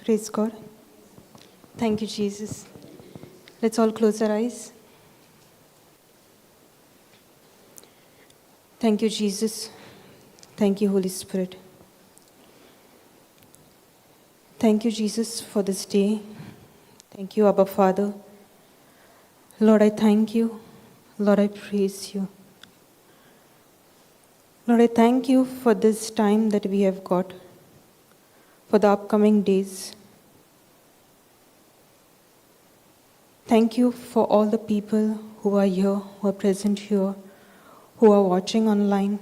Praise God. Thank you, Jesus. Let's all close our eyes. Thank you, Jesus. Thank you, Holy Spirit. Thank you, Jesus, for this day. Thank you, Abba Father. Lord, I thank you. Lord, I praise you. Lord, I thank you for this time that we have got, for the upcoming days. Thank you for all the people who are here, who are present here, who are watching online,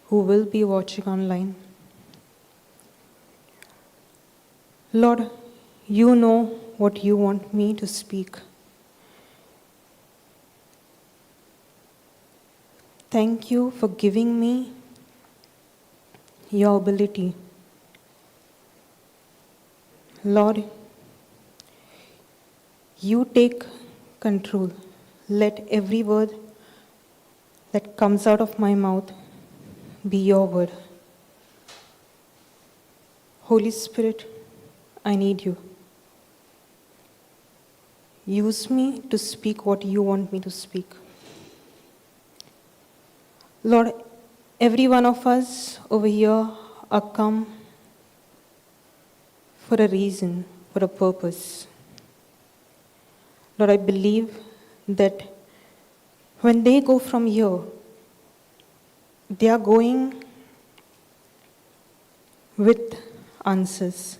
who will be watching online. Lord, you know what you want me to speak. Thank you for giving me your ability. Lord, you take control. Let every word that comes out of my mouth be your word. Holy Spirit, I need you. Use me to speak what you want me to speak. Lord, every one of us over here are come for a reason, for a purpose. Lord, I believe that when they go from here, they are going with answers.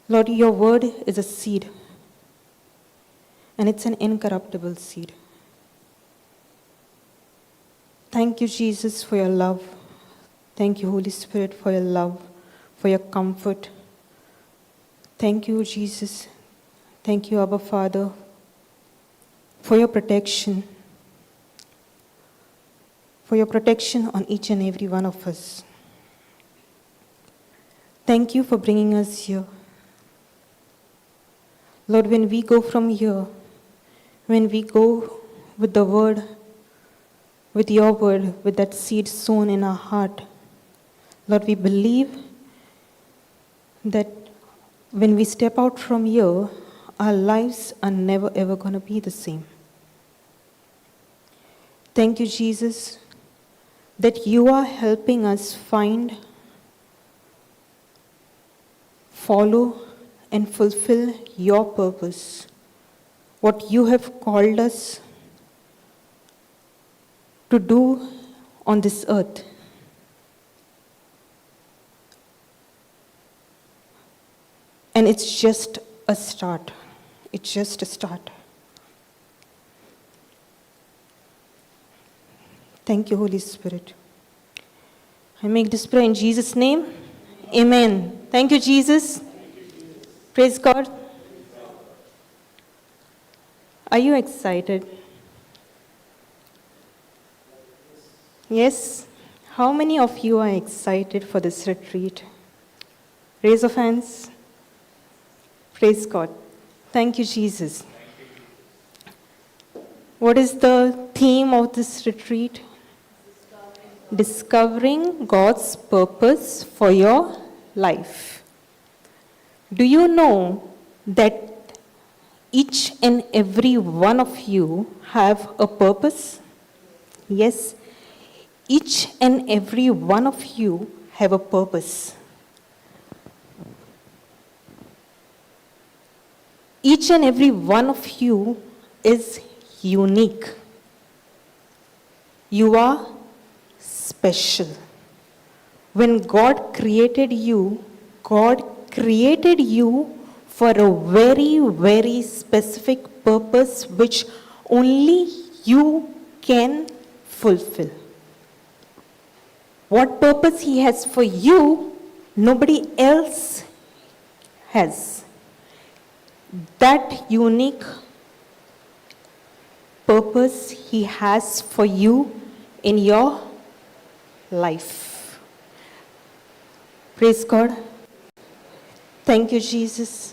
Lord, your word is a seed, and it's an incorruptible seed. Thank you, Jesus, for your love. Thank you, Holy Spirit, for your love, for your comfort. Thank you, Jesus. Thank you, Abba Father, for your protection on each and every one of us. Thank you for bringing us here. Lord, when we go from here, when we go with the word, with your word, with that seed sown in our heart, Lord, we believe that when we step out from here, our lives are never ever going to be the same. Thank you, Jesus, that you are helping us find, follow, and fulfill your purpose, what you have called us to do on this earth. And it's just a start. It's just a start. Thank you, Holy Spirit. I make this prayer in Jesus' name. Amen. Thank you, Jesus. Praise God. Are you excited? Yes? How many of you are excited for this retreat? Raise of hands. Praise God. Thank you, Jesus. What is the theme of this retreat? Discovering God's purpose for your life. Do you know that each and every one of you have a purpose? Yes, each and every one of you have a purpose. Each and every one of you is unique. You are special. When God created you for a very, very specific purpose which only you can fulfill. What purpose He has for you, nobody else has. That unique purpose He has for you in your life. Praise God. Thank you, Jesus.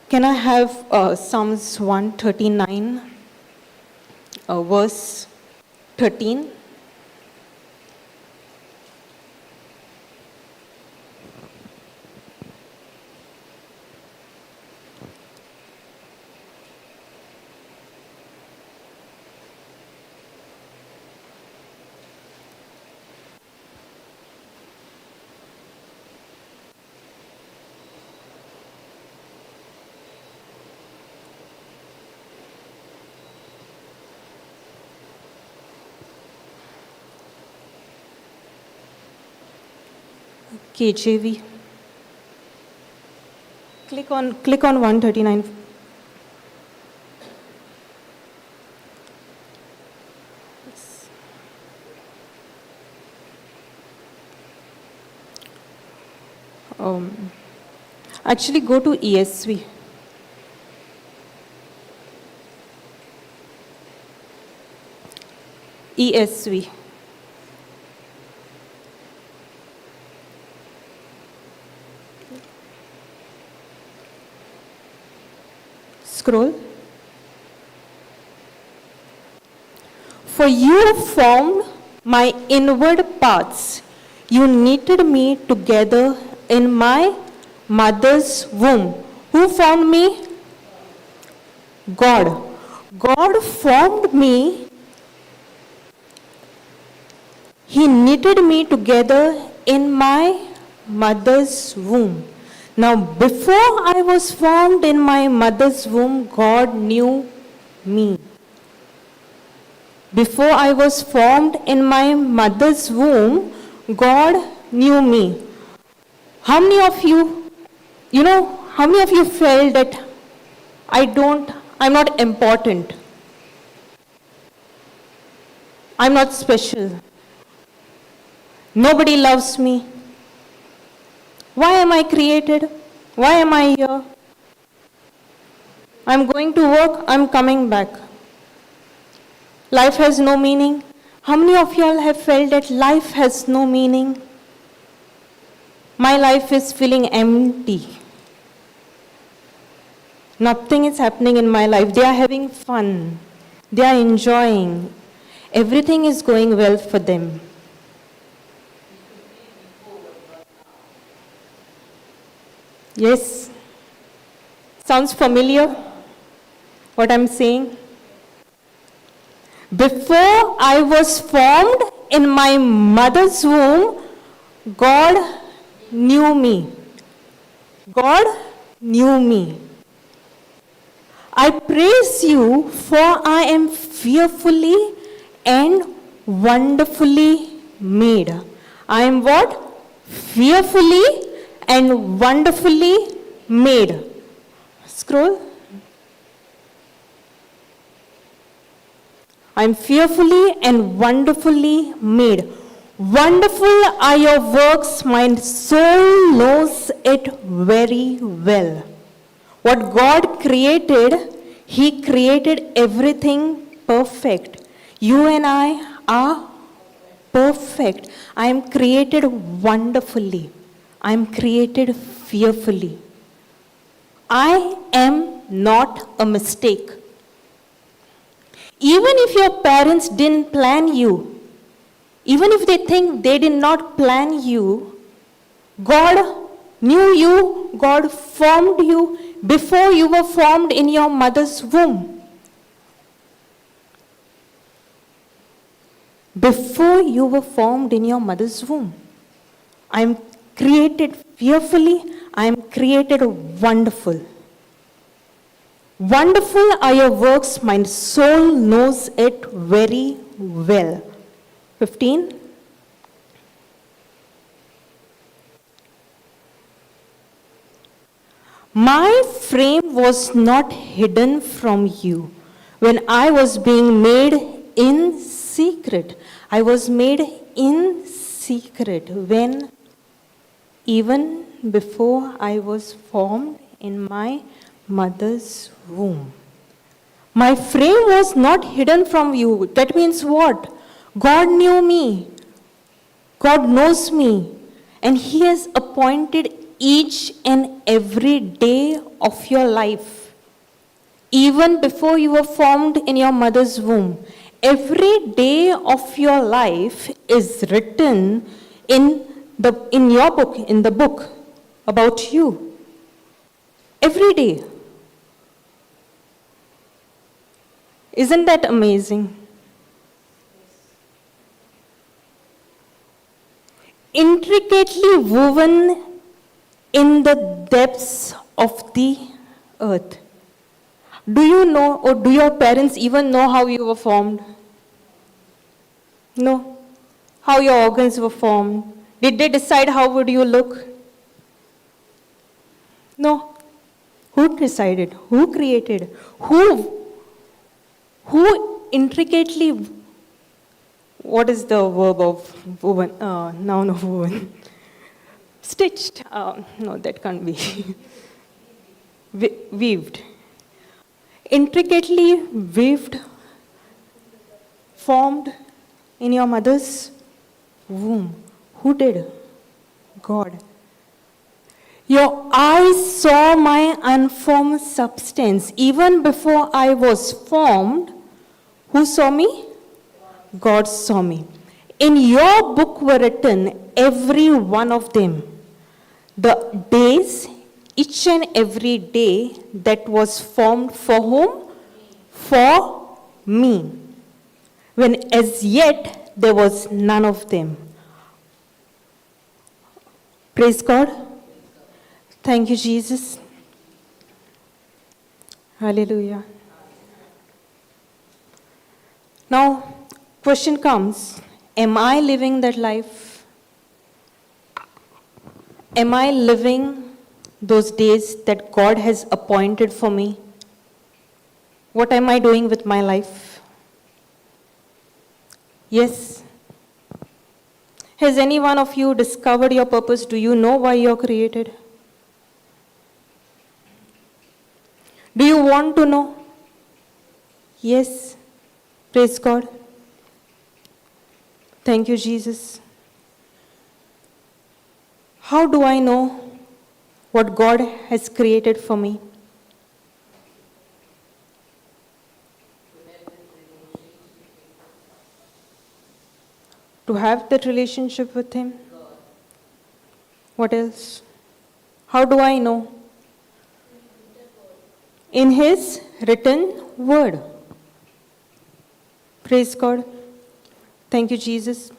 Can I have Psalms 139, verse 13? KJV. Click on 139. Actually, go to ESV. ESV. Scroll. For you formed my inward parts. You knitted me together in my mother's womb. Who formed me? God. God formed me. He knitted me together in my mother's womb. Now, before I was formed in my mother's womb, God knew me. Before I was formed in my mother's womb, God knew me. How many of you, how many of you felt that I'm not important? I'm not special. Nobody loves me. Why am I created? Why am I here? I'm going to work, I'm coming back. Life has no meaning. How many of you all have felt that life has no meaning? My life is feeling empty. Nothing is happening in my life. They are having fun. They are enjoying. Everything is going well for them. Yes? Sounds familiar? What I'm saying? Before I was formed in my mother's womb, God knew me. God knew me. I praise you, for I am fearfully and wonderfully made. I am what? Fearfully and wonderfully made. Scroll. I am fearfully and wonderfully made. Wonderful are your works, my soul knows it very well. What God created, He created everything perfect. You and I are perfect. I am created wonderfully. I am created fearfully. I am not a mistake. Even if your parents didn't plan you, even if they think they did not plan you, God knew you, God formed you before you were formed in your mother's womb. Before you were formed in your mother's womb. I am created fearfully, I am created wonderful. Wonderful are your works, my soul knows it very well. 15. My frame was not hidden from you when I was being made in secret. I was made in secret when even before I was formed in my mother's womb. My frame was not hidden from you. That means what? God knew me. God knows me. And He has appointed each and every day of your life. Even before you were formed in your mother's womb. Every day of your life is written in your book, in the book about you. Every day. Isn't that amazing? Intricately woven in the depths of the earth. Do you know, or do your parents even know how you were formed? No. How your organs were formed, Did they decide how would you look? No. Who decided? Who created? Who intricately, what is the verb of woven? Noun of woven? Stitched. No, that can't be. Weaved. Intricately weaved, formed in your mother's womb. Who did? God. Your eyes saw my unformed substance. Even before I was formed, who saw me? God saw me. In your book were written, every one of them, the days, each and every day that was formed for whom? For me. When as yet there was none of them. Praise God. Thank you, Jesus. Hallelujah. Now, question comes, am I living that life? Am I living those days that God has appointed for me? What am I doing with my life? Yes. Has any one of you discovered your purpose? Do you know why you're created? Do you want to know? Yes. Praise God. Thank you, Jesus. How do I know what God has created for me? To have that relationship with Him? What else? How do I know? In His written word. Praise God. Thank you, Jesus.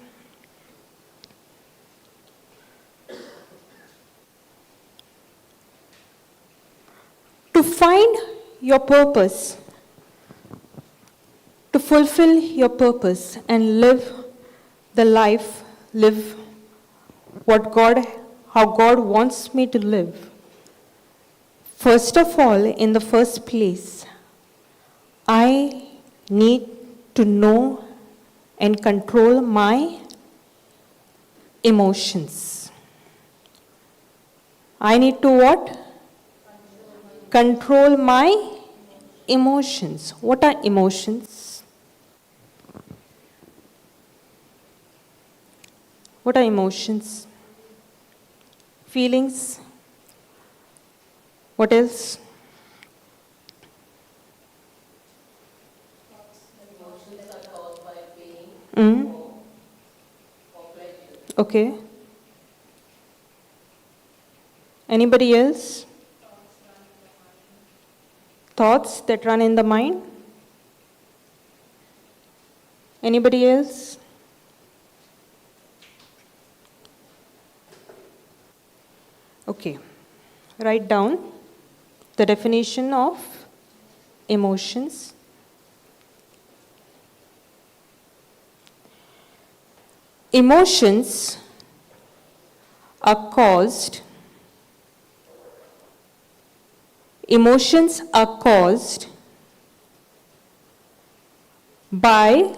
To find your purpose, to fulfill your purpose and live the life, live how God wants me to live. First of all, in the first place, I need to know and control my emotions. I need to what? Control my emotions. What are emotions? What are emotions? Feelings. What else? Emotions are caused by pain Mm. or pleasure. Okay. Anybody else? Thoughts that run in the mind? Anybody else? Okay. Write down the definition of emotions. Emotions are caused by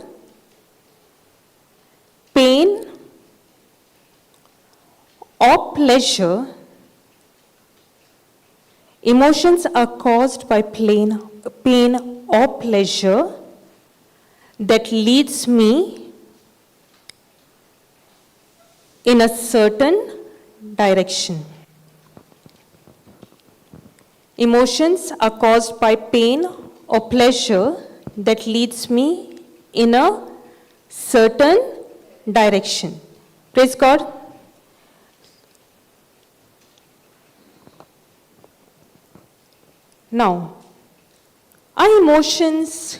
pain or pleasure. Emotions are caused by pain or pleasure that leads me in a certain direction. Emotions are caused by pain or pleasure that leads me in a certain direction. Praise God. Now, are emotions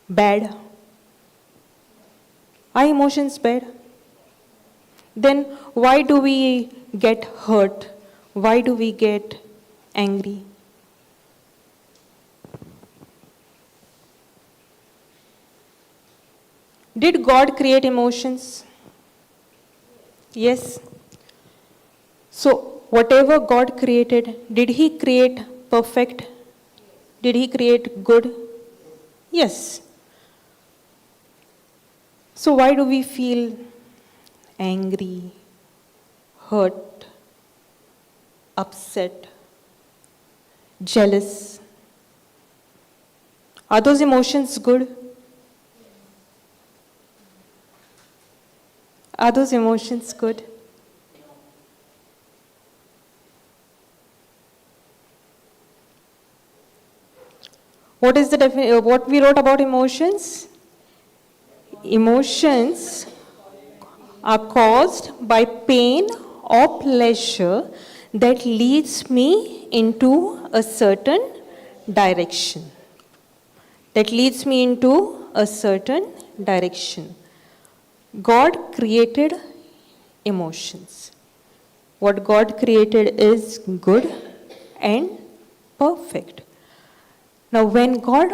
bad? Are emotions bad? Then why do we get hurt? Why do we get angry? Did God create emotions? Yes. So, whatever God created, did He create perfect? Did He create good? Yes. So, why do we feel angry, hurt, upset, jealous? Are those emotions good? Are those emotions good? What is the what we wrote about emotions? Emotions are caused by pain or pleasure that leads me into a certain direction. That leads me into a certain direction. God created emotions. What God created is good and perfect. Now, when God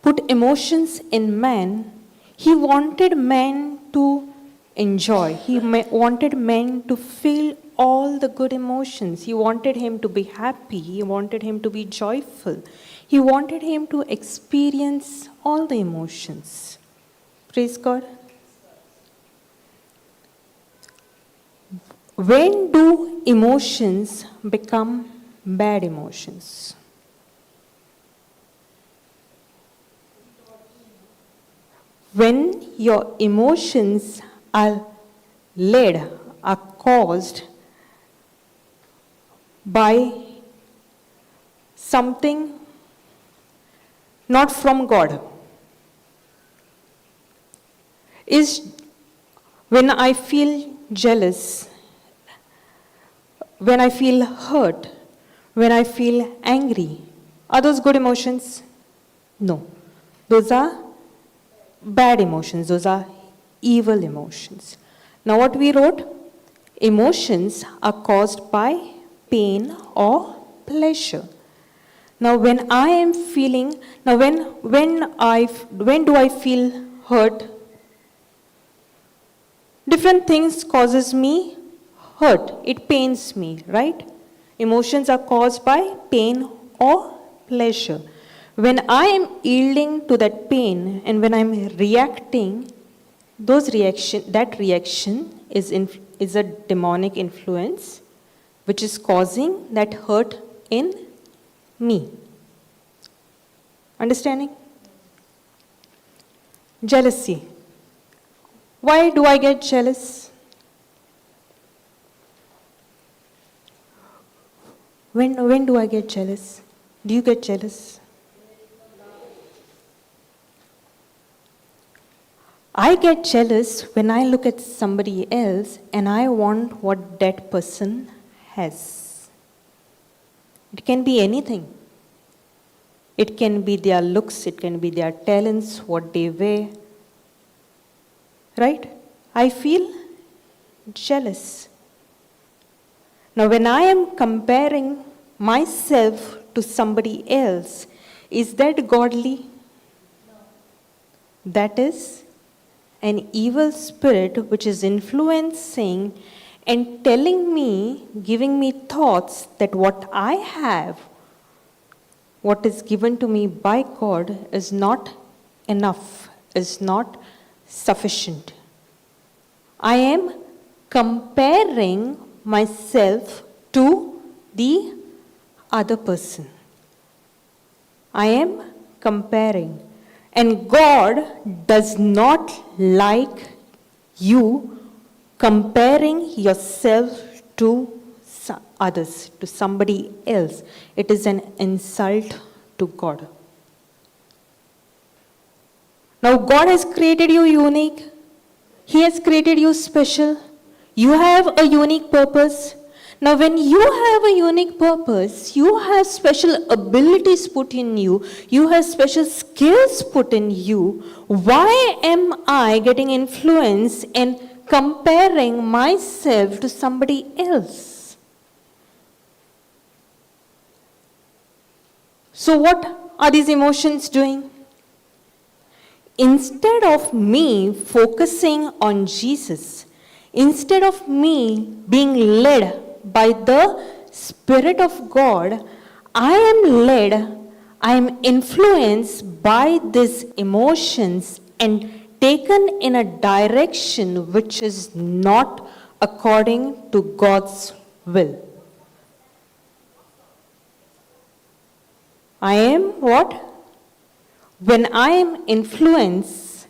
put emotions in man, He wanted man to enjoy. He wanted man to feel all the good emotions. He wanted him to be happy. He wanted him to be joyful. He wanted him to experience all the emotions. Praise God. When do emotions become bad emotions? When your emotions are are caused by something not from God. Is when I feel jealous, when I feel hurt, when I feel angry, are those good emotions? No. Those are bad emotions, those are evil emotions. Now, what we wrote? Emotions are caused by pain or pleasure. Now, when I am feeling, now when do I feel hurt? Different things causes me hurt. It pains me, right? Emotions are caused by pain or pleasure. When I am yielding to that pain and when I'm reacting, that reaction is a demonic influence which is causing that hurt in me. Understanding? Jealousy. Why do I get jealous? When do I get jealous? Do you get jealous? I get jealous when I look at somebody else and I want what that person has. It can be anything. It can be their looks, it can be their talents, what they wear. Right? I feel jealous. Now, when I am comparing myself to somebody else, is that godly? That is an evil spirit which is influencing and telling me, giving me thoughts that what I have, what is given to me by God, is not enough, is not sufficient. I am comparing myself to the other person. I am comparing. And God does not like you comparing yourself to others, to somebody else. It is an insult to God. Now, God has created you unique. He has created you special. You have a unique purpose. Now, when you have a unique purpose, you have special abilities put in you, you have special skills put in you. Why am I getting influenced and comparing myself to somebody else? So, what are these emotions doing? Instead of me focusing on Jesus, Instead of me being led by the Spirit of God, I am led, I am influenced by these emotions and taken in a direction which is not according to God's will. I am what? When I am influenced,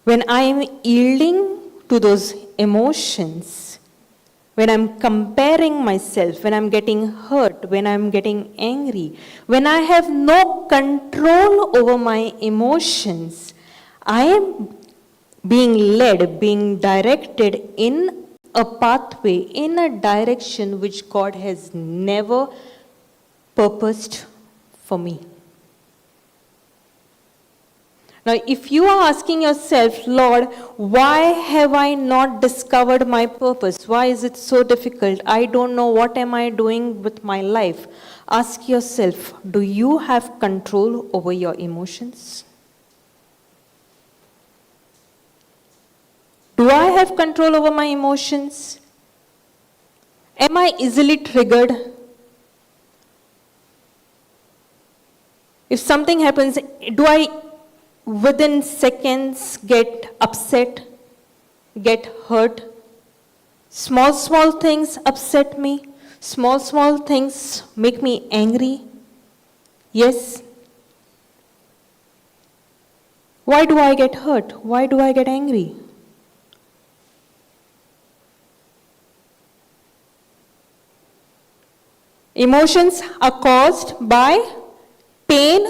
when I am yielding to those emotions, when I'm comparing myself, when I'm getting hurt, when I'm getting angry, when I have no control over my emotions, I am being led, being directed in a pathway, in a direction which God has never purposed for me. Now, if you are asking yourself, Lord, why have I not discovered my purpose? Why is it so difficult? I don't know what am I doing with my life. Ask yourself, do you have control over your emotions? Do I have control over my emotions? Am I easily triggered? If something happens, do I within seconds get upset, get hurt? Small things upset me. Small things make me angry. Yes. Why do I get hurt? Why do I get angry? Emotions are caused by pain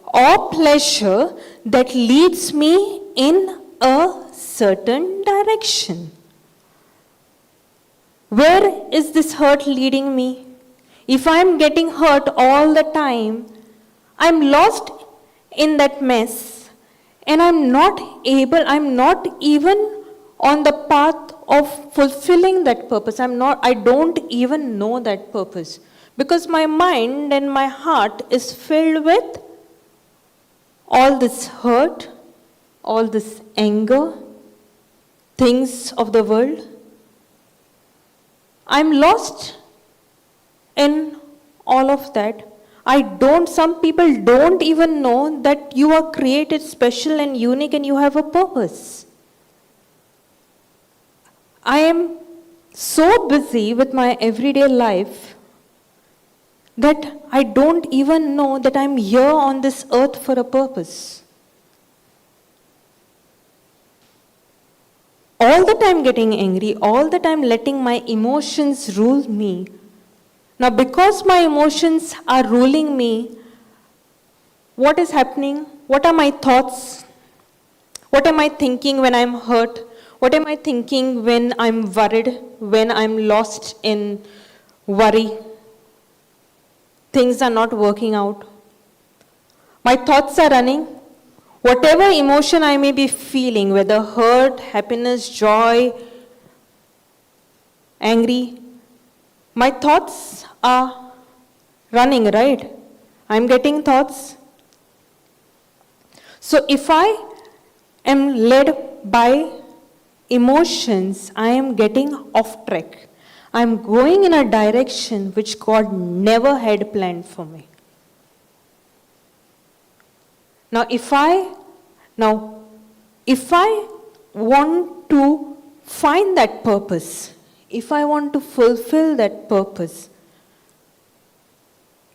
or pleasure that leads me in a certain direction. Where is this hurt leading me? If I'm getting hurt all the time, I'm lost in that mess and I'm not even on the path of fulfilling that purpose. I don't even know that purpose. Because my mind and my heart is filled with all this hurt, all this anger, things of the world. I'm lost in all of that. Some people don't even know that you are created special and unique and you have a purpose. I am so busy with my everyday life that I don't even know that I'm here on this earth for a purpose. All the time getting angry, all the time letting my emotions rule me. Now, because my emotions are ruling me, what is happening? What are my thoughts? What am I thinking when I'm hurt? What am I thinking when I'm worried, when I'm lost in worry? Things are not working out. My thoughts are running. Whatever emotion I may be feeling, whether hurt, happiness, joy, angry, my thoughts are running, right? I'm getting thoughts. So if I am led by emotions, I am getting off track. I'm going in a direction which God never had planned for me. Now, if I want to find that purpose, if I want to fulfill that purpose,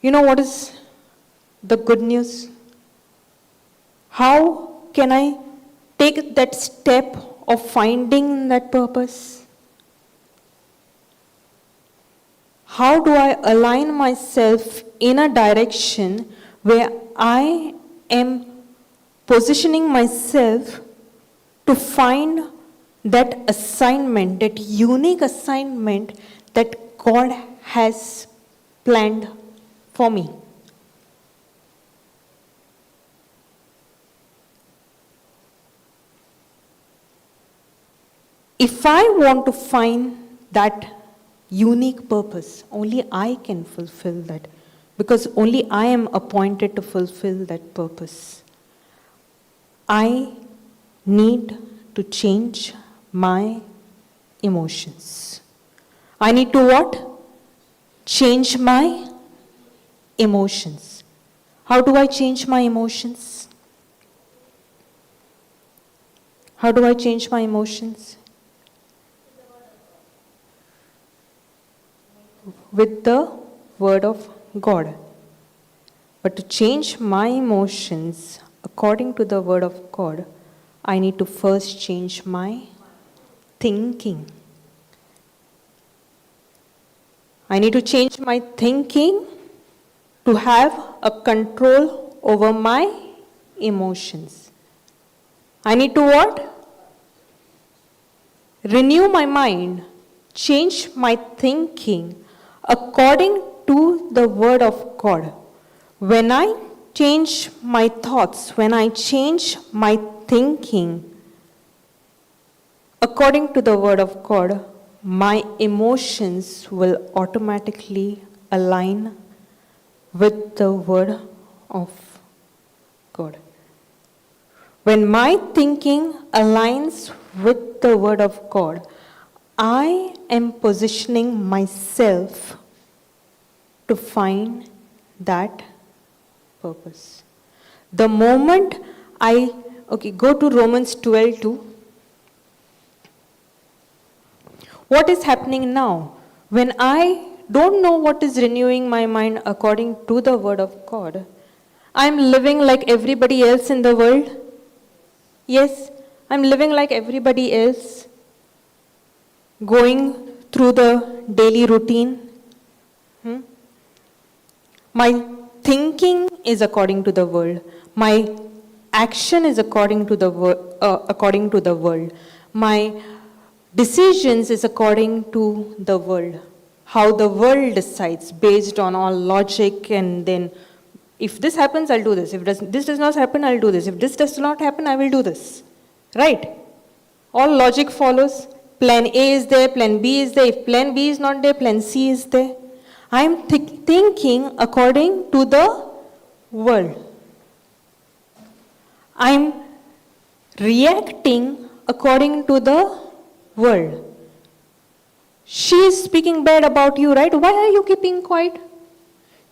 you know what is the good news? How can I take that step of finding that purpose? How do I align myself in a direction where I am positioning myself to find that assignment, that unique assignment that God has planned for me? If I want to find that unique purpose, only I can fulfill that, because only I am appointed to fulfill that purpose. I need to change my emotions. I need to what? Change my emotions. How do I change my emotions? How do I change my emotions? With the Word of God. But to change my emotions according to the Word of God, I need to first change my thinking. I need to change my thinking to have a control over my emotions. I need to what? Renew my mind, change my thinking according to the Word of God. When I change my thoughts, when I change my thinking according to the Word of God, my emotions will automatically align with the Word of God. When my thinking aligns with the Word of God, I am positioning myself to find that purpose. The moment go to Romans 12:2. What is happening now? When I don't know what is renewing my mind according to the Word of God, I'm living like everybody else in the world. Yes, I'm living like everybody else, going through the daily routine. My thinking is according to the world. My action is according to the world. My decisions is according to the world. How the world decides based on all logic, and then if this happens, I'll do this. If this does not happen, I'll do this. If this does not happen, I will do this. Right? All logic follows. Plan A is there, plan B is there. If plan B is not there, plan C is there. I am thinking according to the world. I am reacting according to the world. She is speaking bad about you, right? Why are you keeping quiet?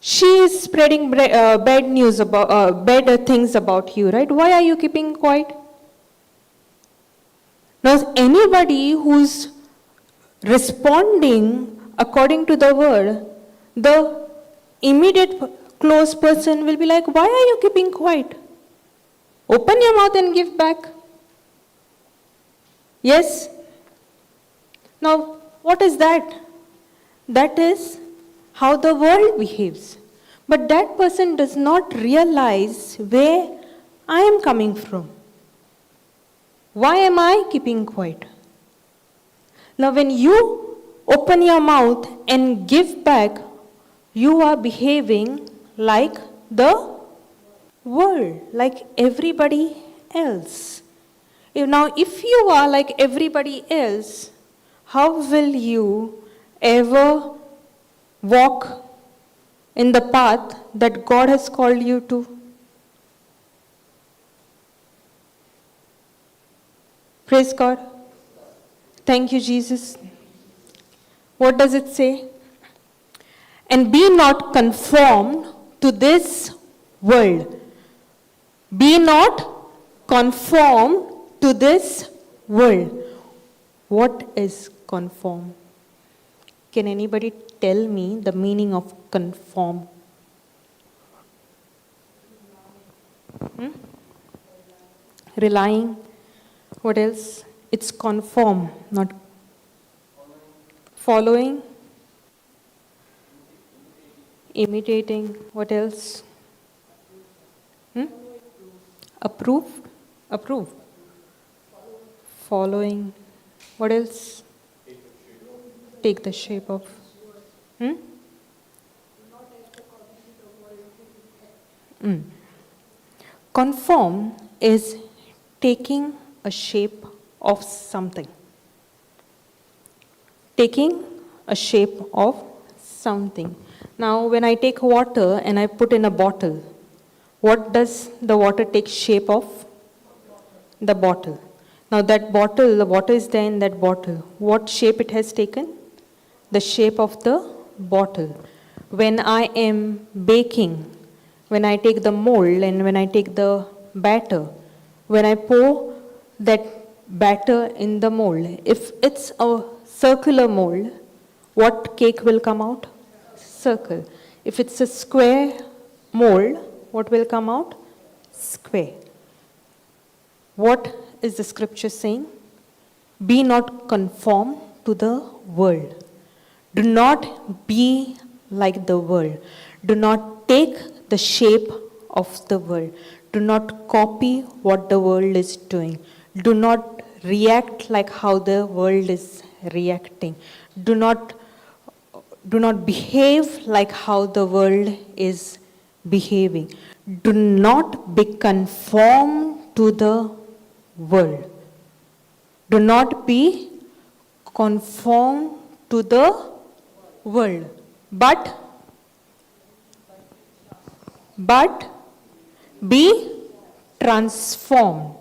She is spreading bad news about bad things about you, right? Why are you keeping quiet? Now, anybody who's responding according to the word, the immediate close person will be like, why are you keeping quiet? Open your mouth and give back. Yes? Now, what is that? That is how the world behaves. But that person does not realize where I am coming from. Why am I keeping quiet? Now, when you open your mouth and give back, you are behaving like the world, like everybody else. Now, if you are like everybody else, how will you ever walk in the path that God has called you to? Praise God. Thank you, Jesus. What does it say? And be not conformed to this world. Be not conformed to this world. What is conform? Can anybody tell me the meaning of conform? Relying. What else? It's conform, not following. Imitating. What else? Approved. Approved. Following. What else? Take the shape of. Conform is taking a shape of something. Taking a shape of something. Now, when I take water and I put in a bottle, what does the water take shape of? The bottle. Now that bottle, the water is there in that bottle. What shape it has taken? The shape of the bottle. When I am baking, when I take the mold and when I take the batter, when I pour that batter in the mold, if it's a circular mold, what cake will come out? Circle. If it's a square mold, what will come out? Square. What is the scripture saying? Be not conformed to the world. Do not be like the world. Do not take the shape of the world. Do not copy what the world is doing. Do not react like how the world is reacting. Do not behave like how the world is behaving. Do not be conformed to the world. Do not be conformed to the world, but be transformed.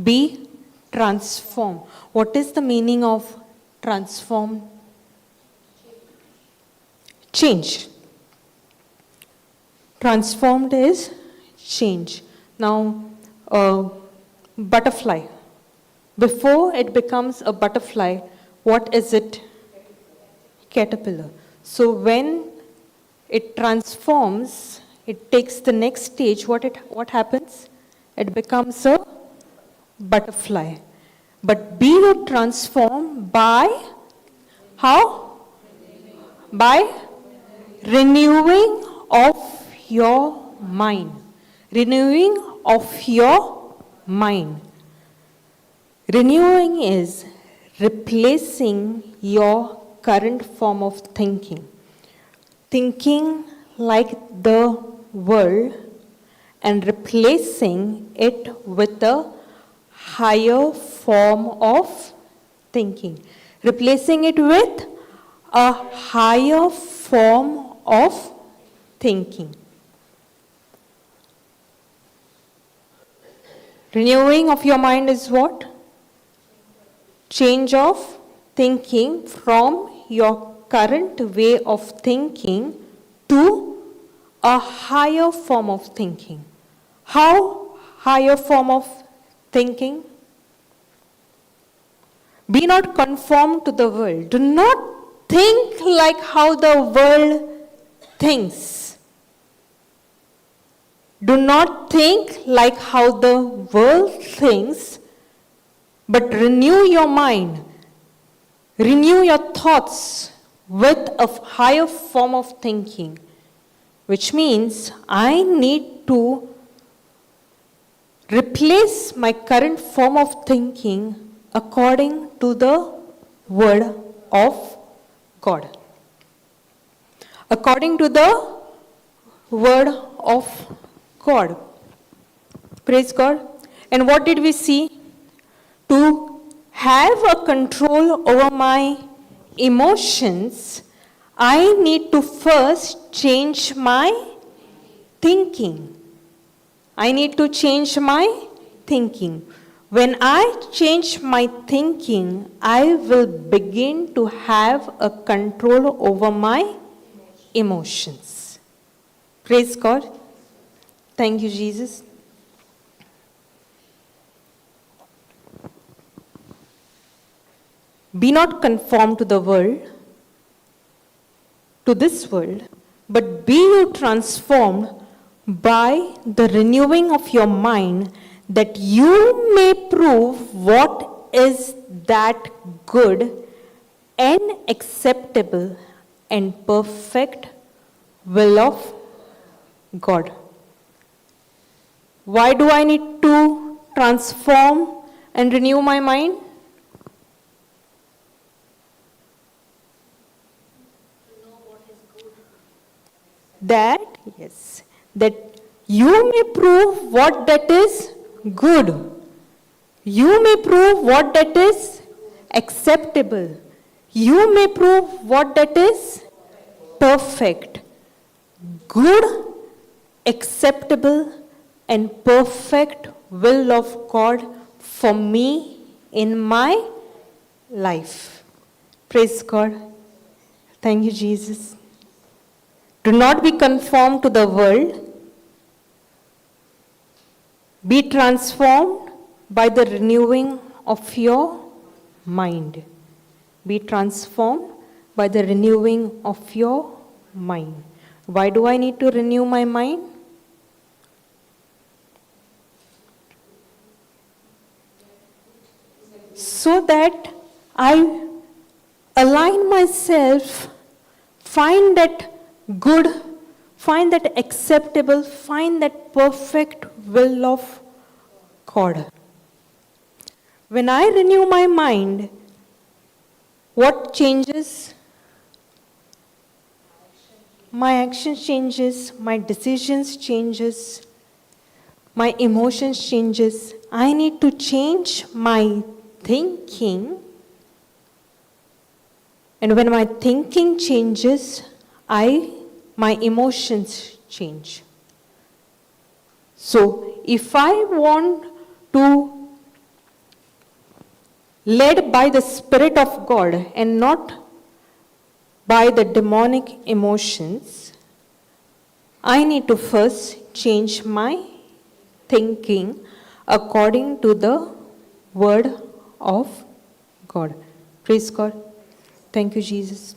Be transformed. What is the meaning of transform? Change. Transformed is change. Now, butterfly. Before it becomes a butterfly, what is it? Caterpillar. So when it transforms, it takes the next stage. What happens? It becomes a butterfly. But be you transformed by how? By renewing of your mind. Renewing of your mind. Renewing is replacing your current form of thinking. Thinking like the world and replacing it with a higher form of thinking. Replacing it with a higher form of thinking. Renewing of your mind is what? Change of thinking from your current way of thinking to a higher form of thinking. How higher form of thinking? Be not conformed to the world. Do not think like how the world thinks. Do not think like how the world thinks, but renew your mind, renew your thoughts with a higher form of thinking, which means I need to replace my current form of thinking according to the Word of God. According to the Word of God. Praise God. And what did we see? To have a control over my emotions, I need to first change my thinking. I need to change my thinking. When I change my thinking, I will begin to have a control over my emotions. Praise God. Thank you, Jesus. Be not conformed to the world, to this world, but be you transformed by the renewing of your mind, that you may prove what is that good and acceptable and perfect will of God. Why do I need to transform and renew my mind? That you may prove what that is good. You may prove what that is acceptable. You may prove what that is perfect. Good, acceptable, and perfect will of God for me in my life. Praise God. Thank you, Jesus. Do not be conformed to the world. Be transformed by the renewing of your mind. Be transformed by the renewing of your mind. Why do I need to renew my mind? So that I align myself, find that good, find that acceptable, find that perfect will of God. When I renew my mind, what changes? My action changes, my decisions changes, my emotions changes. I need to change my thinking. And when my thinking changes, my emotions change. So if I want to led by the Spirit of God and not by the demonic emotions, I need to first change my thinking according to the Word of God. Praise God. Thank you, Jesus.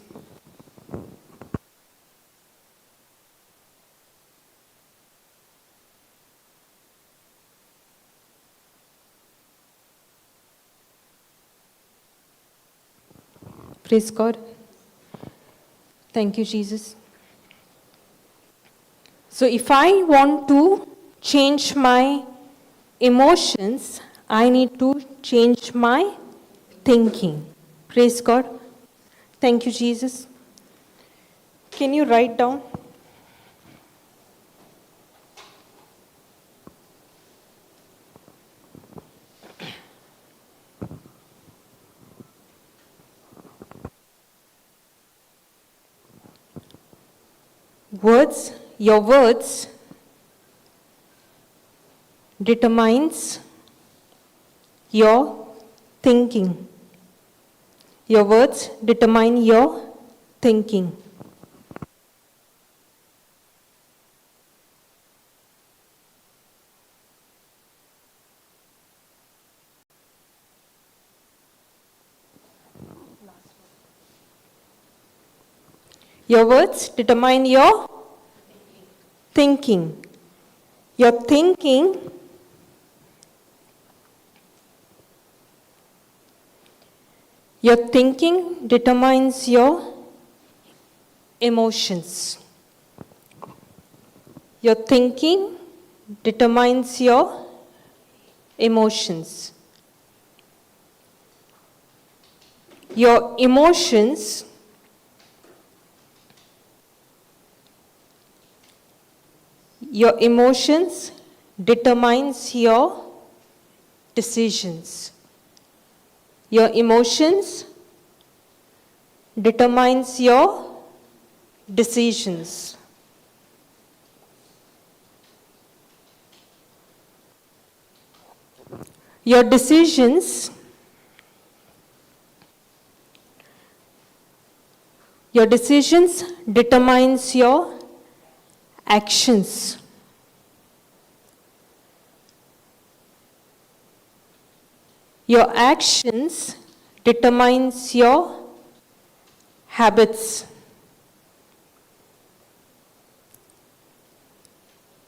Praise God. Thank you, Jesus. So if I want to change my emotions, I need to change my thinking. Praise God. Thank you, Jesus. Can you write down? Words, your words determines your thinking. Your words determine your thinking. Your words determine your thinking. Your thinking determines your emotions. Your thinking determines your emotions. Your emotions determines your decisions. Your emotions determines your decisions. Your decisions determines your actions. Your actions determines your habits.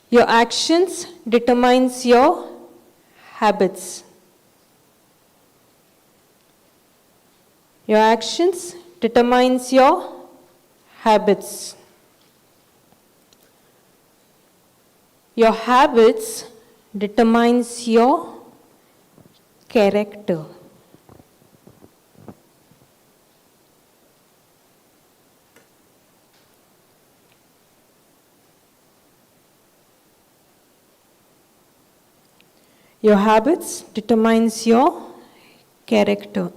Your actions determines your habits. Your actions determines your habits. Your habits determines your character. Your habits determines your character.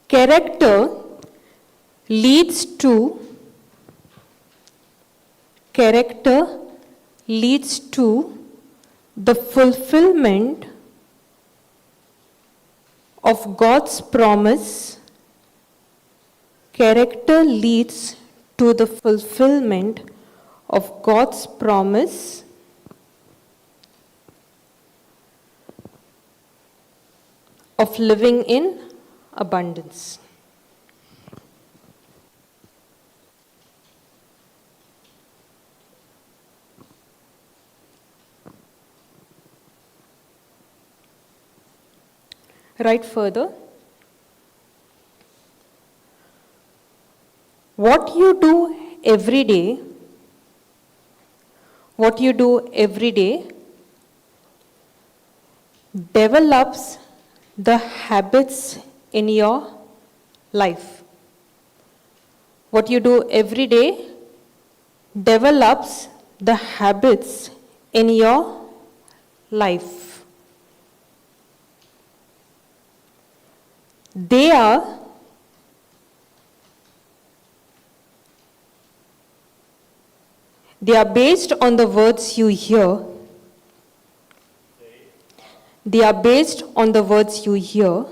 Character leads to the fulfillment of God's promise, character leads to the fulfillment of God's promise of living in abundance. Write further. What you do every day, develops the habits in your life. What you do every day develops the habits in your life. They are based on the words you hear. They are based on the words you hear.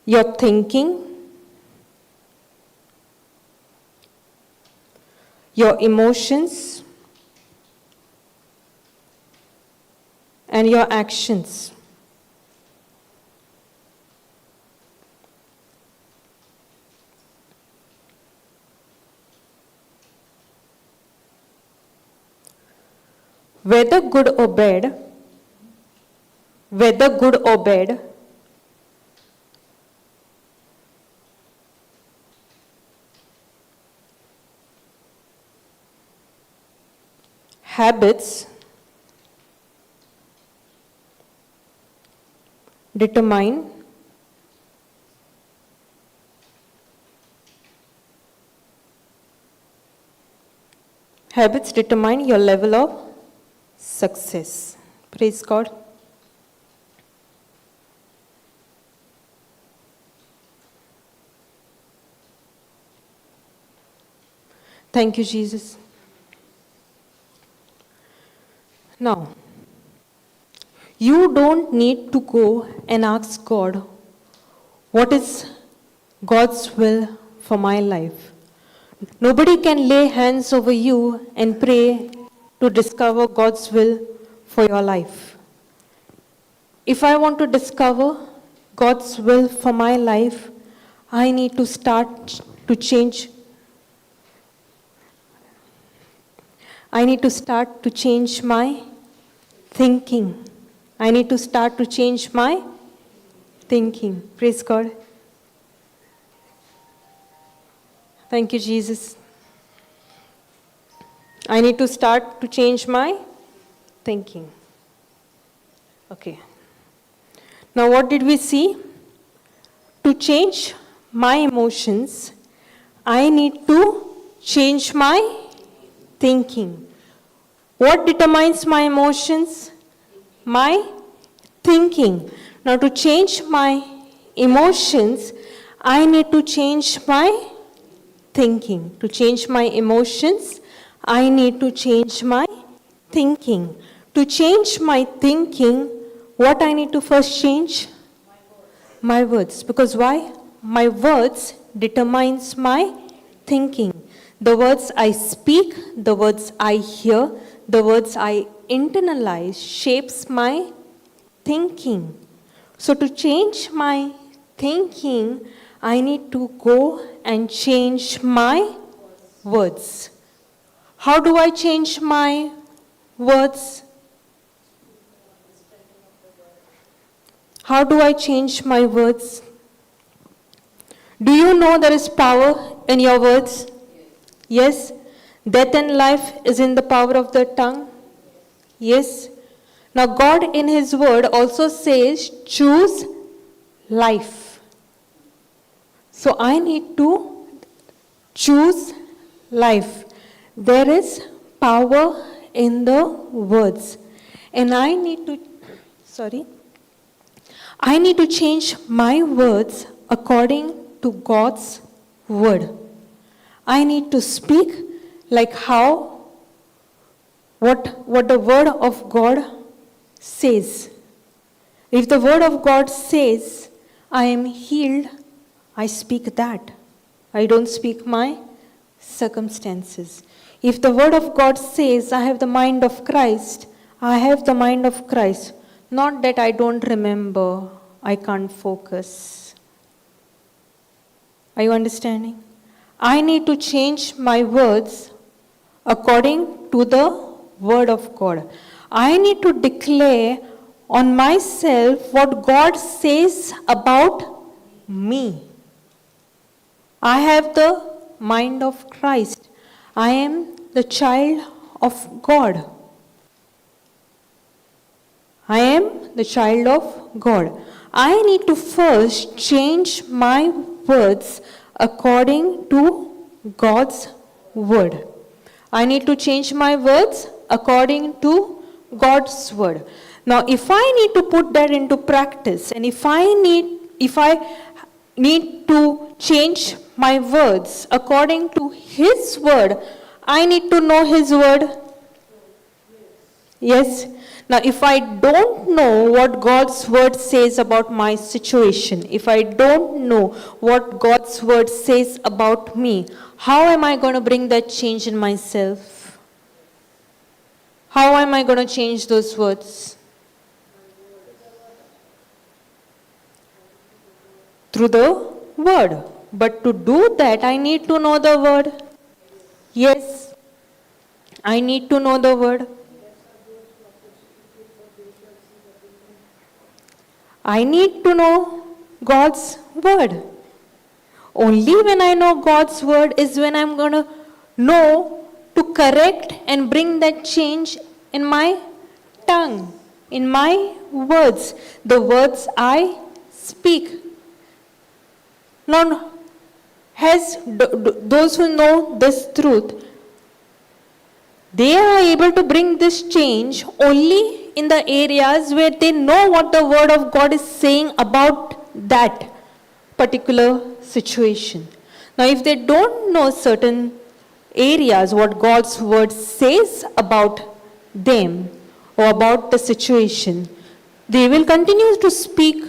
Your thinking, your emotions, and your actions. Whether good or bad, habits determine your level of success. Praise God. Thank you, Jesus. Now, you don't need to go and ask God, what is God's will for my life? Nobody can lay hands over you and pray to discover God's will for your life. If I want to discover God's will for my life, I need to start to change. I need to start to change my thinking. I need to start to change my thinking. Praise God. Thank you, Jesus. I need to start to change my thinking. Okay. Now, what did we see? To change my emotions, I need to change my thinking. What determines my emotions? My thinking. Now, to change my emotions, I need to change my thinking. To change my emotions, I need to change my thinking. To change my thinking, what I need to first change? My words. Because why? My words determines my thinking. The words I speak, the words I hear, the words I internalize shapes my thinking. So to change my thinking, I need to go and change my words. How do I change my words? How do I change my words? Do you know there is power in your words? Yes. Death and life is in the power of the tongue? Yes. Now God in His word also says, choose life. So I need to choose life. There is power in the words. And I need to change my words according to God's word. I need to speak like how what the word of God says. If the word of God says, I am healed, I speak that. I don't speak my circumstances. If the word of God says, I have the mind of Christ, I have the mind of Christ. Not that I don't remember, I can't focus. Are you understanding? I need to change my words according to the word of God. I need to declare on myself what God says about me. I have the mind of Christ. I am the child of God. I am the child of God. I need to first change my words according to God's word. I need to change my words according to God's word. Now, if I need to put that into practice, and if I need to change my words according to His word, I need to know His word. Yes. Now, if I don't know what God's word says about my situation, if I don't know what God's word says about me, how am I going to bring that change in myself? How am I going to change those words? Through the word. But to do that, I need to know the word. Yes, I need to know the word. I need to know God's word. Only when I know God's word is when I'm going to know to correct and bring that change in my tongue, in my words, the words I speak. Now, those who know this truth, they are able to bring this change only in the areas where they know what the word of God is saying about that particular situation. Now, if they don't know certain areas, what God's word says about them or about the situation, they will continue to speak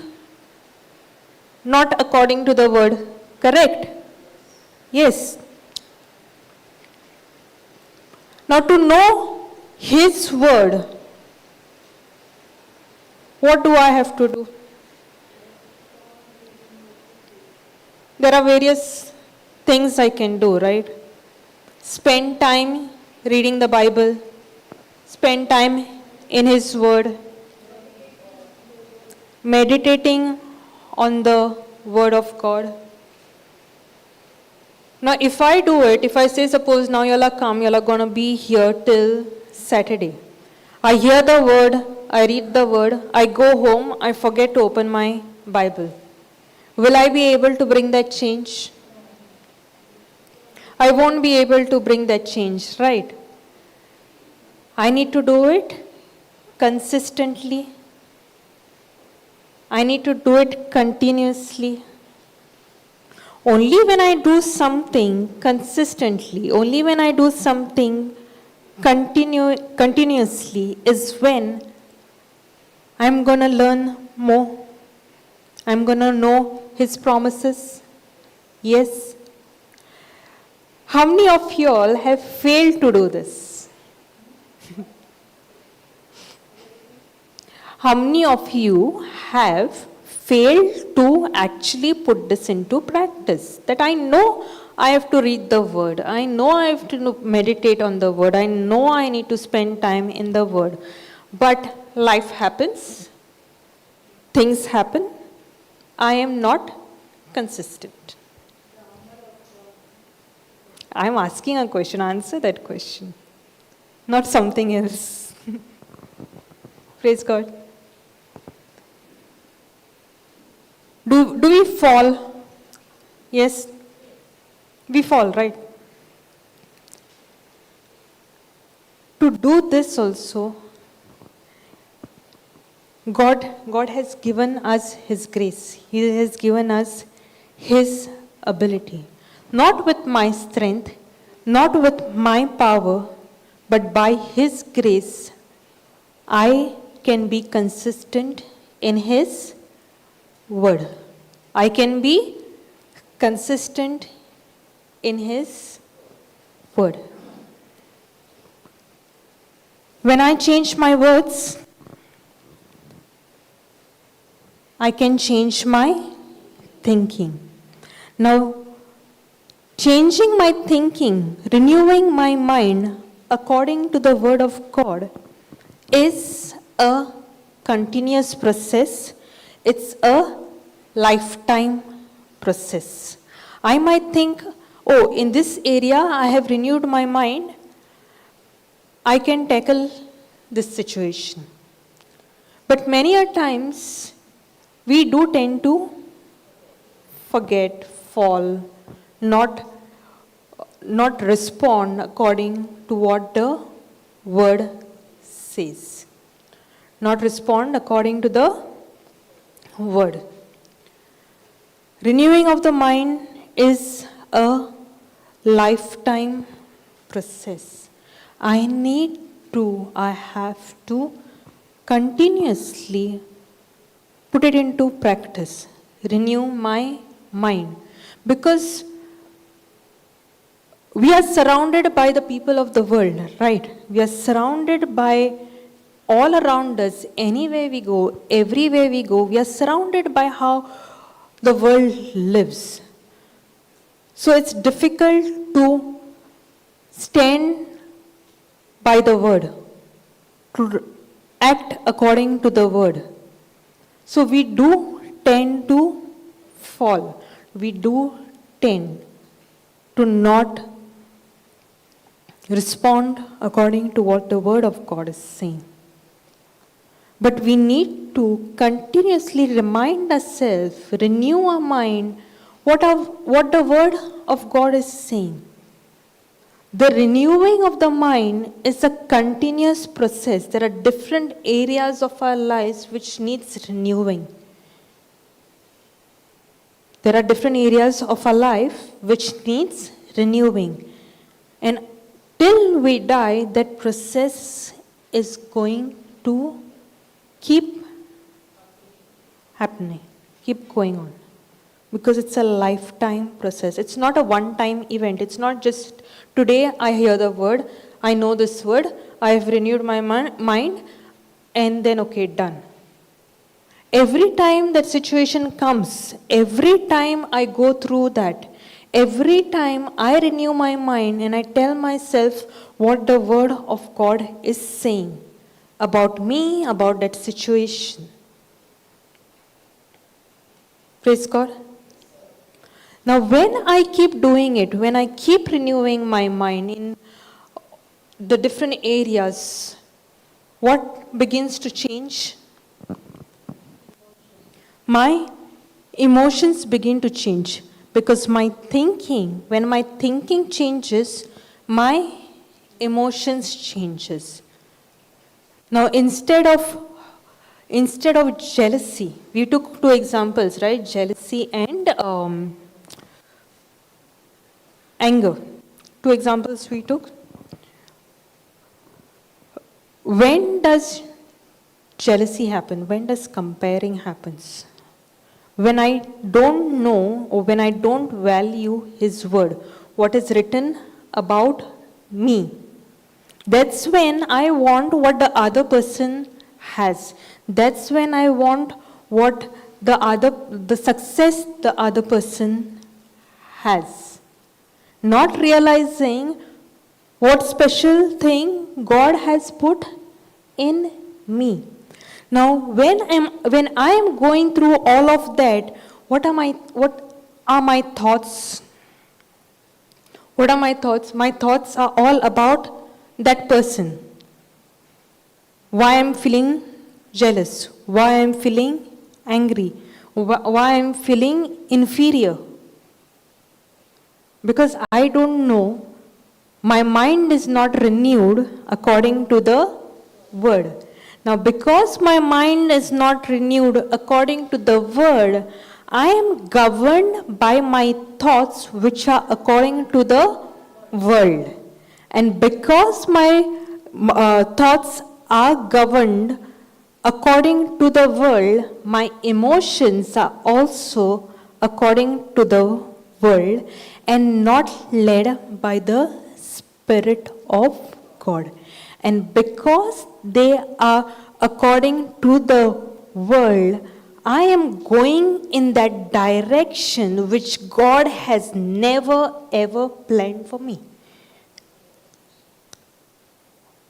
not according to the word. Correct? Yes. Now, to know His word, what do I have to do? There are various things I can do, right? Spend time reading the Bible. Spend time in His word. Meditating on the word of God. Now, if I do it, if I say, suppose now y'all are come, y'all are going to be here till Saturday. I hear the word, I read the word, I go home, I forget to open my Bible. Will I be able to bring that change? I won't be able to bring that change, right? I need to do it consistently. I need to do it continuously. Only when I do something consistently, only when I do something continuously is when I'm going to learn more. I'm going to know His promises. Yes. How many of you all have failed to do this? How many of you have failed to actually put this into practice? That I know I have to read the word. I know I have to meditate on the word. I know I need to spend time in the word. But life happens. Things happen. I am not consistent. I am asking a question. Answer that question. Not something else. Praise God. Do we fall? Yes. We fall, right? To do this also, God has given us His grace. He has given us His ability. Not with my strength, not with my power, but by His grace, I can be consistent in His word. I can be consistent in His word. When I change my words, I can change my thinking. Now, changing my thinking, renewing my mind according to the Word of God is a continuous process. It's a lifetime process. I might think, oh, in this area I have renewed my mind, I can tackle this situation. But many a times, we do tend to forget, fall, not respond according to what the word says. Not respond according to the word. Renewing of the mind is a lifetime process. I have to continuously put it into practice, renew my mind. Because we are surrounded by the people of the world, right? We are surrounded by all around us, anywhere we go, everywhere we go, we are surrounded by how the world lives. So it's difficult to stand by the word, to act according to the word. So we do tend to fall. We do tend to not respond according to what the Word of God is saying. But we need to continuously remind ourselves, renew our mind, what the Word of God is saying. The renewing of the mind is a continuous process. There are different areas of our lives which needs renewing. There are different areas of our life which needs renewing. And till we die, that process is going to keep happening, keep going on. Because it's a lifetime process. It's not a one-time event. It's not just today I hear the word, I know this word, I have renewed my mind, and then okay, done. Every time that situation comes, every time I go through that, every time I renew my mind and I tell myself what the Word of God is saying about me, about that situation. Praise God. Now, when I keep doing it, when I keep renewing my mind in the different areas, what begins to change? My emotions begin to change. Because my thinking, when my thinking changes, my emotions changes. Now, instead of jealousy, we took two examples, right? Jealousy and anger. Two examples we took. When does jealousy happen? When does comparing happens? When I don't know or when I don't value His word, what is written about me. That's when I want what the other person has. That's when I want what the success the other person has. Not realizing what special thing God has put in me. Now, when I am going through all of that, what are my thoughts? What are my thoughts? My thoughts are all about that person. Why I'm feeling jealous? Why I'm feeling angry? Why I'm feeling inferior? Because I don't know, my mind is not renewed according to the word. Now, because my mind is not renewed according to the word, I am governed by my thoughts which are according to the world. And because my thoughts are governed according to the world, my emotions are also according to the world and not led by the Spirit of God. And because they are according to the world, I am going in that direction which God has never ever planned for me.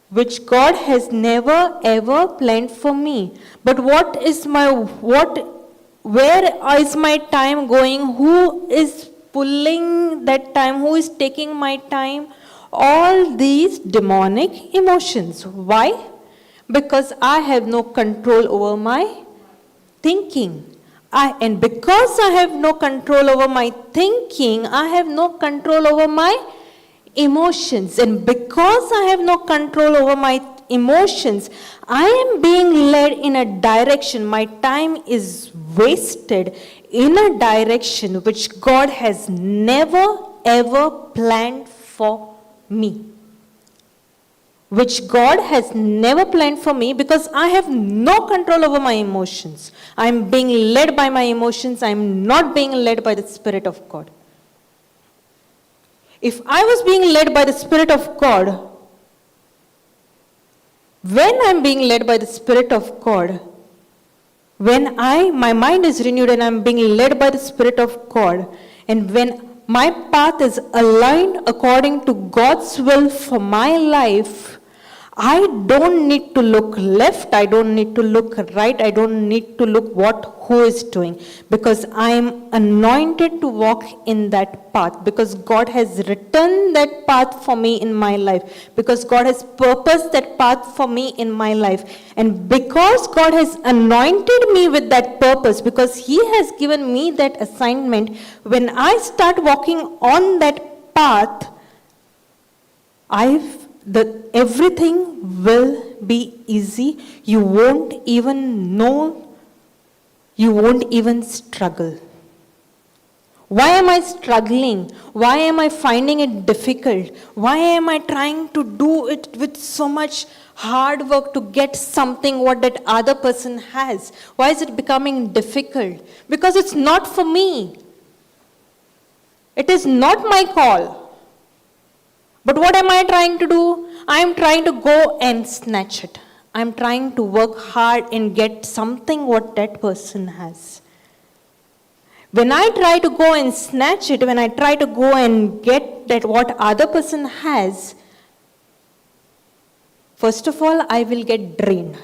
Which God has never ever planned for me. But where is my time going? Who is pulling that time? Who is taking my time? All these demonic emotions. Why? Because I have no control over my thinking. And because I have no control over my thinking, I have no control over my emotions. And because I have no control over my emotions, I am being led in a direction. My time is wasted in a direction which God has never ever planned for me. Which God has never planned for me, because I have no control over my emotions. I am being led by my emotions. I am not being led by the Spirit of God. If I was being led by the Spirit of God, when I am being led by the Spirit of God, when my mind is renewed and I am being led by the Spirit of God, and when my path is aligned according to God's will for my life, I don't need to look left, I don't need to look right, I don't need to look who is doing, because I am anointed to walk in that path, because God has written that path for me in my life, because God has purposed that path for me in my life, and because God has anointed me with that purpose, because He has given me that assignment, when I start walking on that path, everything will be easy. You won't even know, you won't even struggle. Why am I struggling? Why am I finding it difficult? Why am I trying to do it with so much hard work to get something what that other person has? Why is it becoming difficult? Because it's not for me. It is not my call. But what am I trying to do? I am trying to go and snatch it. I am trying to work hard and get something what that person has. When I try to go and snatch it, when I try to go and get that what other person has, first of all, I will get drained.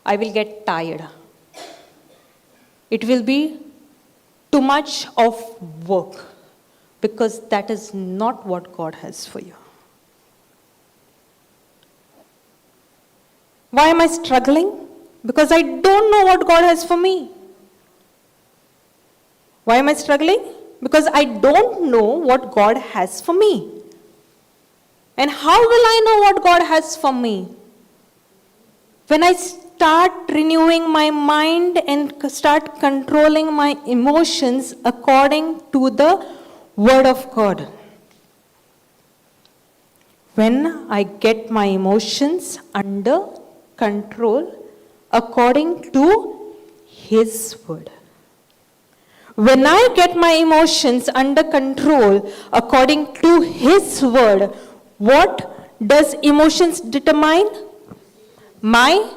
I will get tired. It will be too much of work. Because that is not what God has for you. Why am I struggling? Because I don't know what God has for me. Why am I struggling? Because I don't know what God has for me. And how will I know what God has for me? When I start renewing my mind and start controlling my emotions according to the Word of God. When I get my emotions under control according to His Word. When I get my emotions under control according to His Word, what does emotions determine? My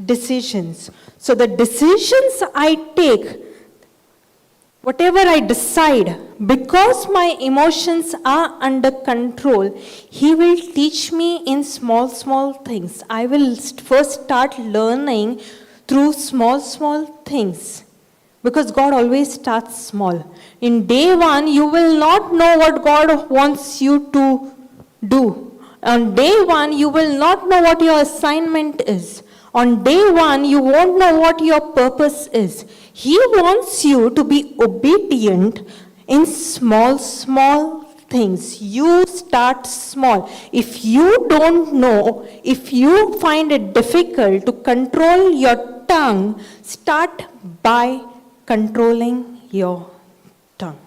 decisions. So the decisions I take, whatever I decide, because my emotions are under control, He will teach me in small things. I will first start learning through small things. Because God always starts small. In day one, you will not know what God wants you to do. On day one, you will not know what your assignment is. On day one, you won't know what your purpose is. He wants you to be obedient in small things. You start small. If you don't know, if you find it difficult to control your tongue, start by controlling your tongue.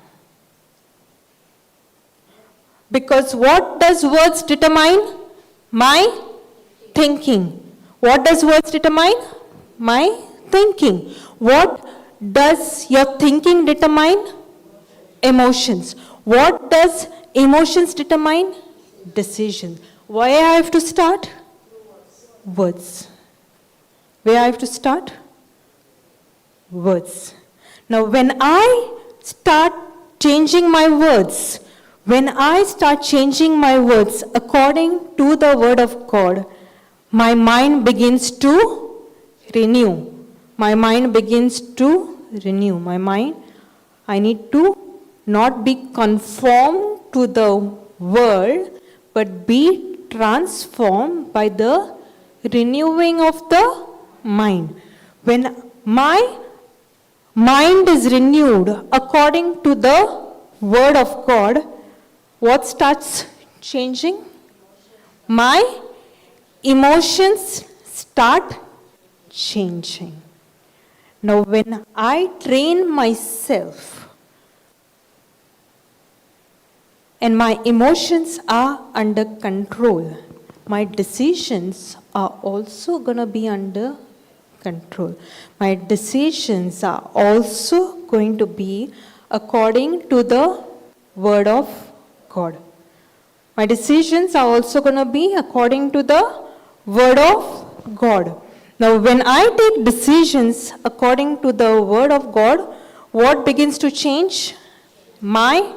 Because what does words determine? My thinking. What does words determine? My thinking. What does your thinking determine? Emotions. What does emotions determine? Decisions. Where I have to start? Words. Where I have to start? Words. Now when I start changing my words, according to the word of God, my mind begins to renew. My mind, I need to not be conformed to the world, but be transformed by the renewing of the mind. When my mind is renewed according to the word of God, what starts changing? My emotions start changing. Now, when I train myself and my emotions are under control, my decisions are also going to be under control. My decisions are also going to be according to the word of God. My decisions are also going to be according to the word of God. Now, when I take decisions according to the word of God, what begins to change? My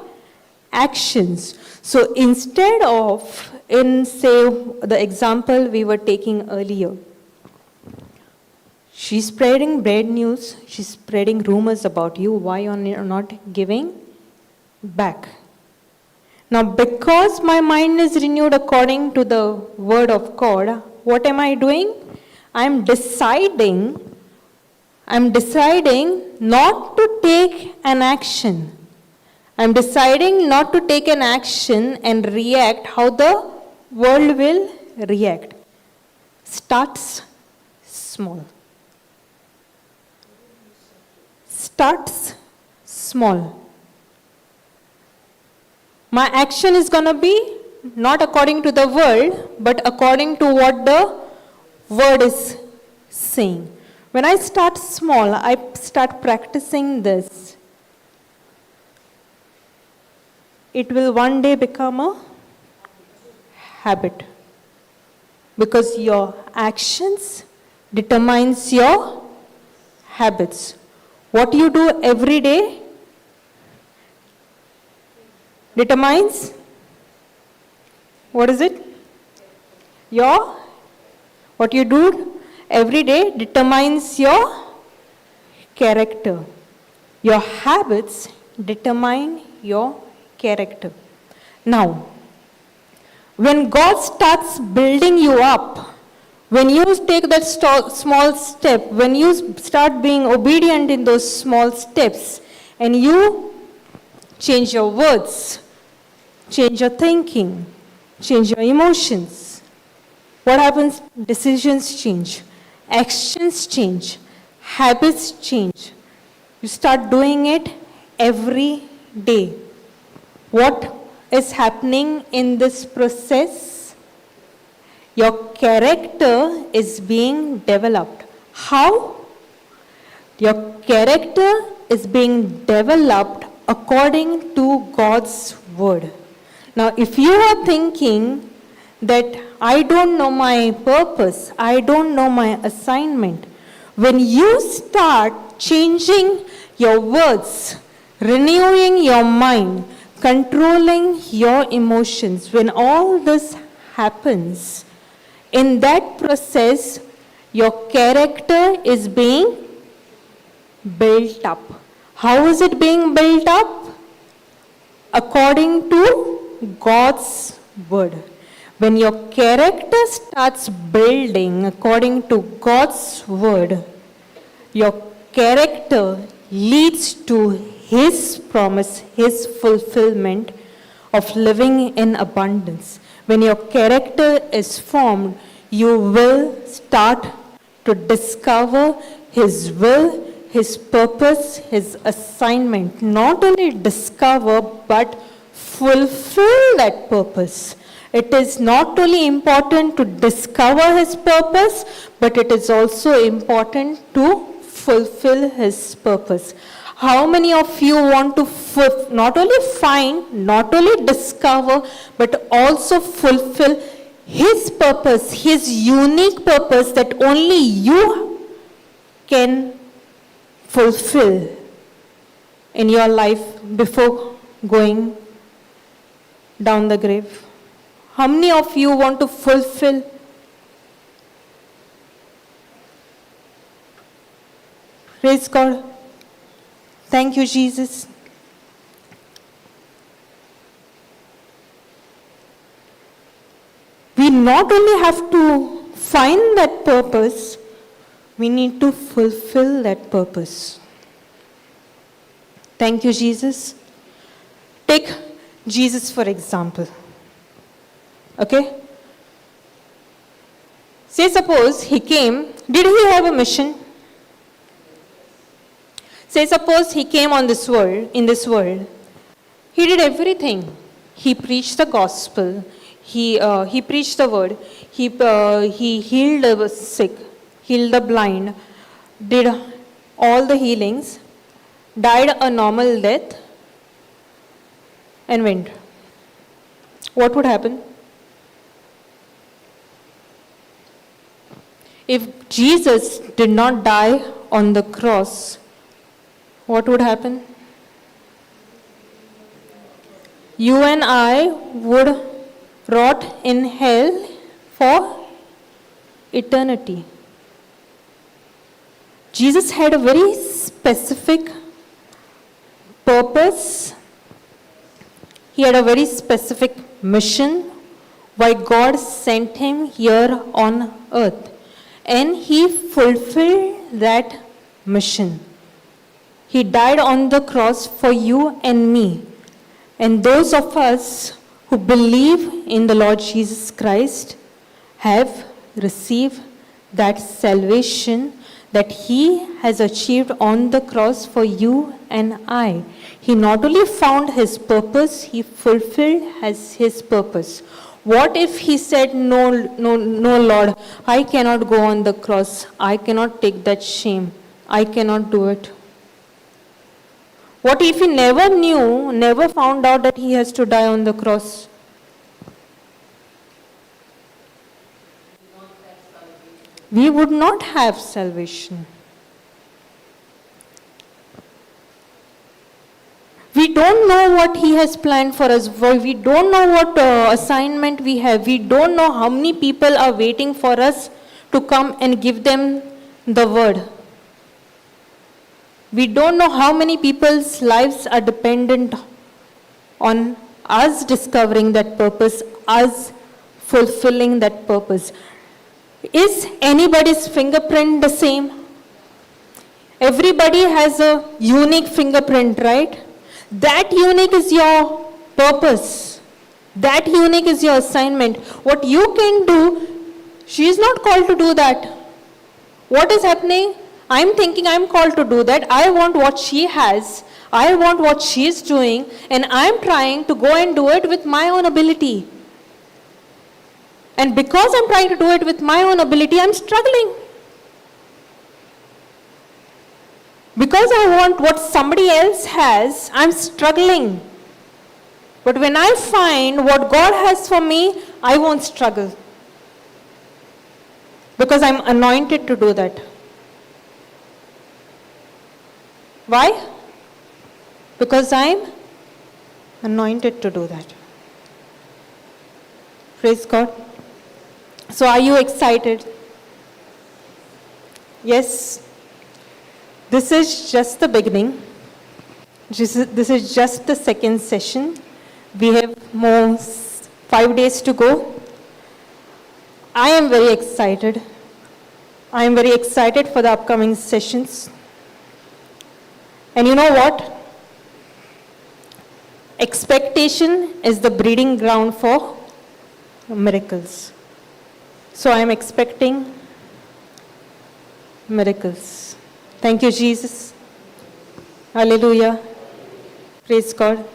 actions. So instead of, say, the example we were taking earlier, she's spreading bad news, she's spreading rumors about you, why you're not giving back. Now, because my mind is renewed according to the word of God, what am I doing? I'm deciding not to take an action. I'm deciding not to take an action and react how the world will react. Starts small. Starts small. My action is going to be not according to the world, but according to what the word is saying. When I start small, I start practicing this. It will one day become a habit. Because your actions determines your habits. What you do every day determines, what is it? What you do every day determines your character. Your habits determine your character. Now, when God starts building you up, when you take that small step, when you start being obedient in those small steps, and you change your words, change your thinking, change your emotions, what happens? Decisions change, actions change, habits change. You start doing it every day. What is happening in this process? Your character is being developed. How? Your character is being developed according to God's word. Now, if you are thinking that I don't know my purpose, I don't know my assignment, when you start changing your words, renewing your mind, controlling your emotions, when all this happens, in that process, your character is being built up. How is it being built up? According to God's word. When your character starts building according to God's word, your character leads to His promise, His fulfillment of living in abundance. When your character is formed, you will start to discover His will, His purpose, His assignment. Not only discover, but fulfill that purpose. It is not only important to discover his purpose, but it is also important to fulfill his purpose. How many of you want to not only find, not only discover, but also fulfill his purpose, his unique purpose that only you can fulfill in your life before going down the grave? How many of you want to fulfill? Praise God. Thank you, Jesus. We not only have to find that purpose, we need to fulfill that purpose. Thank you, Jesus. Take Jesus for example. Okay? Say suppose he came, did he have a mission? Say suppose he came on this world, in this world. He did everything. He preached the gospel. He preached the word. He healed the sick, healed the blind, did all the healings, died a normal death, and went. What would happen? If Jesus did not die on the cross, what would happen? You and I would rot in hell for eternity. Jesus had a very specific purpose. He had a very specific mission why God sent him here on earth. And he fulfilled that mission. He died on the cross for you and me. And those of us who believe in the Lord Jesus Christ have received that salvation that he has achieved on the cross for you and I. He not only found his purpose, he fulfilled his purpose. What if he said, no, Lord, I cannot go on the cross. I cannot take that shame. I cannot do it. What if he never knew, never found out that he has to die on the cross? We would not have salvation. We don't know what he has planned for us. We don't know what assignment we have. We don't know how many people are waiting for us to come and give them the word. We don't know how many people's lives are dependent on us discovering that purpose, us fulfilling that purpose. Is anybody's fingerprint the same? Everybody has a unique fingerprint, right? That unique is your purpose. That unique is your assignment. What you can do, she is not called to do that. What is happening? I'm thinking I'm called to do that. I want what she has. I want what she is doing. And I'm trying to go and do it with my own ability. And because I'm trying to do it with my own ability, I'm struggling. Because I want what somebody else has, I'm struggling. But when I find what God has for me, I won't struggle. Because I'm anointed to do that. Why? Because I'm anointed to do that. Praise God. So are you excited? Yes. This is just the beginning. This is just the second session. We have more 5 days to go. I am very excited. I am very excited for the upcoming sessions. And you know what? Expectation is the breeding ground for miracles. So I am expecting miracles. Thank you, Jesus. Hallelujah. Praise God.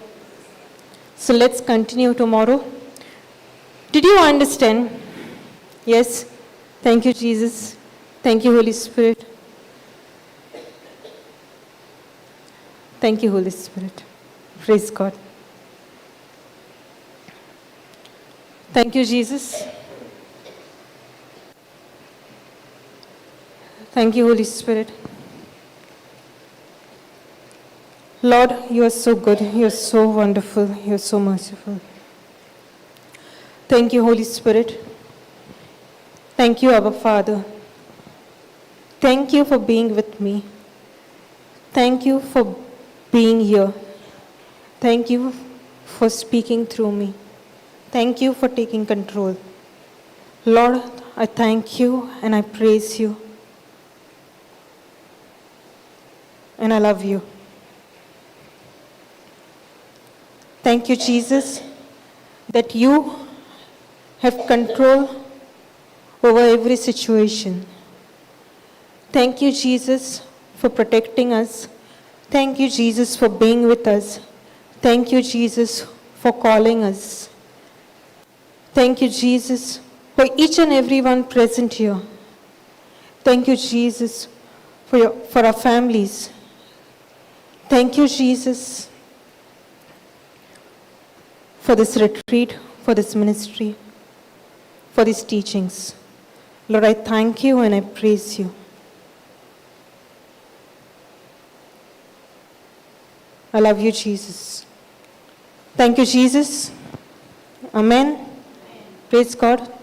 So let's continue tomorrow. Did you understand? Yes. Thank you, Jesus. Thank you, Holy Spirit. Thank you, Holy Spirit. Praise God. Thank you, Jesus. Thank you, Holy Spirit. Lord, you are so good. You are so wonderful. You are so merciful. Thank you, Holy Spirit. Thank you, Abba Father. Thank you for being with me. Thank you for being here. Thank you for speaking through me. Thank you for taking control. Lord, I thank you and I praise you. And I love you. Thank you, Jesus, that you have control over every situation. Thank you, Jesus, for protecting us. Thank you, Jesus, for being with us. Thank you, Jesus, for calling us. Thank you, Jesus, for each and every one present here. Thank you, Jesus, for our families. Thank you, Jesus, for this retreat, for this ministry, for these teachings. Lord, I thank you and I praise you. I love you, Jesus. Thank you, Jesus. Amen. Praise God.